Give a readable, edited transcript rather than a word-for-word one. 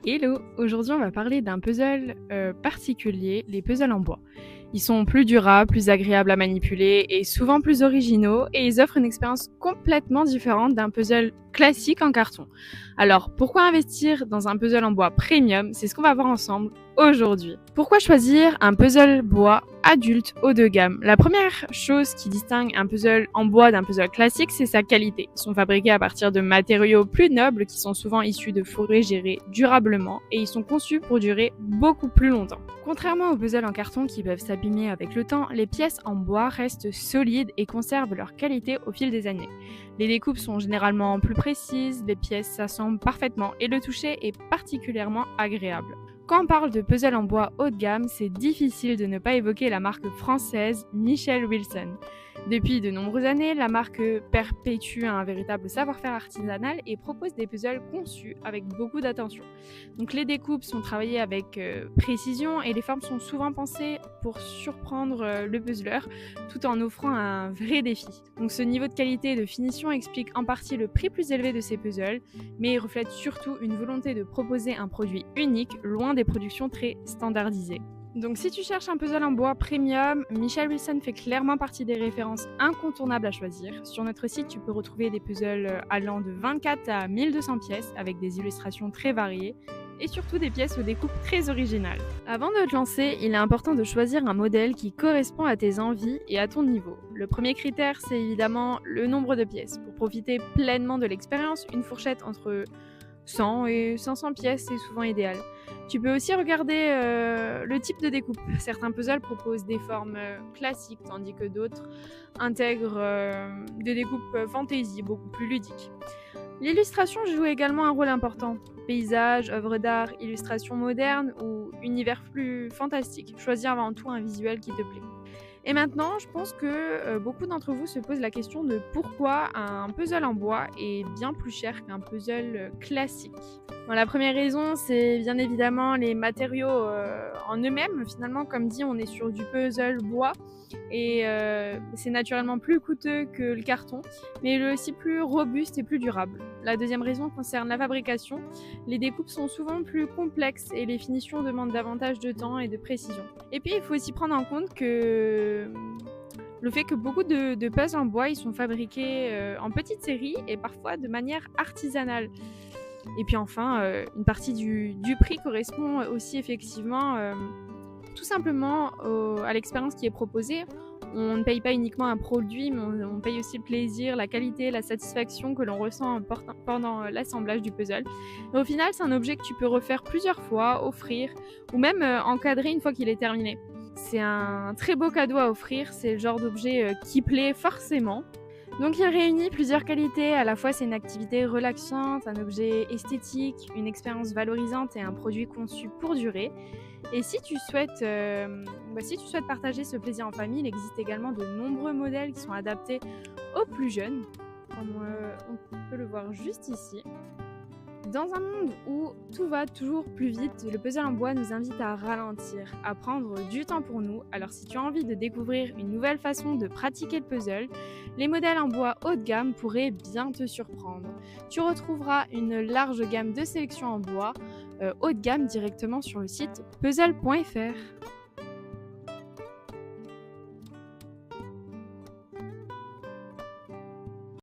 Hello! Aujourd'hui, on va parler d'un puzzle particulier, les puzzles en bois. Ils sont plus durables, plus agréables à manipuler et souvent plus originaux et ils offrent une expérience complètement différente d'un puzzle classique en carton. Alors, pourquoi investir dans un puzzle en bois premium? C'est ce qu'on va voir ensemble aujourd'hui. Pourquoi choisir un puzzle bois adulte haut de gamme? La première chose qui distingue un puzzle en bois d'un puzzle classique, c'est sa qualité. Ils sont fabriqués à partir de matériaux plus nobles qui sont souvent issus de forêts gérées durablement et ils sont conçus pour durer beaucoup plus longtemps. Contrairement aux puzzles en carton qui peuvent s'abîmer avec le temps, les pièces en bois restent solides et conservent leur qualité au fil des années. Les découpes sont généralement plus précises, les pièces s'assemblent parfaitement et le toucher est particulièrement agréable. Quand on parle de puzzle en bois haut de gamme, c'est difficile de ne pas évoquer la marque française Michel Wilson. Depuis de nombreuses années, la marque perpétue un véritable savoir-faire artisanal et propose des puzzles conçus avec beaucoup d'attention. Donc les découpes sont travaillées avec précision et les formes sont souvent pensées pour surprendre le puzzler tout en offrant un vrai défi. Donc ce niveau de qualité et de finition explique en partie le prix plus élevé de ces puzzles, mais il reflète surtout une volonté de proposer un produit unique, loin des productions très standardisées. Donc si tu cherches un puzzle en bois premium, Michel Wilson fait clairement partie des références incontournables à choisir. Sur notre site, tu peux retrouver des puzzles allant de 24 à 1200 pièces avec des illustrations très variées et surtout des pièces aux découpes très originales. Avant de te lancer, il est important de choisir un modèle qui correspond à tes envies et à ton niveau. Le premier critère, c'est évidemment le nombre de pièces. Pour profiter pleinement de l'expérience, une fourchette entre 100 et 500 pièces est souvent idéale. Tu peux aussi regarder le type de découpe. Certains puzzles proposent des formes classiques, tandis que d'autres intègrent des découpes fantasy, beaucoup plus ludiques. L'illustration joue également un rôle important. Paysages, œuvres d'art, illustrations modernes ou univers plus fantastiques. Choisis avant tout un visuel qui te plaît. Et maintenant, je pense que beaucoup d'entre vous se posent la question de pourquoi un puzzle en bois est bien plus cher qu'un puzzle classique. Bon, la première raison, c'est bien évidemment les matériaux en eux-mêmes. Finalement, comme dit, on est sur du puzzle bois et c'est naturellement plus coûteux que le carton, mais aussi plus robuste et plus durable. La deuxième raison concerne la fabrication. Les découpes sont souvent plus complexes et les finitions demandent davantage de temps et de précision. Et puis, il faut aussi prendre en compte que le fait que beaucoup de puzzles en bois, ils sont fabriqués en petites séries et parfois de manière artisanale. Et puis enfin, une partie du prix correspond aussi effectivement tout simplement à l'expérience qui est proposée. On ne paye pas uniquement un produit, mais on paye aussi le plaisir, la qualité, la satisfaction que l'on ressent pendant l'assemblage du puzzle. Et au final, c'est un objet que tu peux refaire plusieurs fois, offrir, ou même encadrer une fois qu'il est terminé. C'est un très beau cadeau à offrir, c'est le genre d'objet qui plaît forcément. Donc il réunit plusieurs qualités, à la fois c'est une activité relaxante, un objet esthétique, une expérience valorisante et un produit conçu pour durer. Et si tu souhaites partager ce plaisir en famille, il existe également de nombreux modèles qui sont adaptés aux plus jeunes, comme on peut le voir juste ici. Dans un monde où tout va toujours plus vite, le puzzle en bois nous invite à ralentir, à prendre du temps pour nous. Alors si tu as envie de découvrir une nouvelle façon de pratiquer le puzzle, les modèles en bois haut de gamme pourraient bien te surprendre. Tu retrouveras une large gamme de sélections en bois haut de gamme directement sur le site puzzle.fr.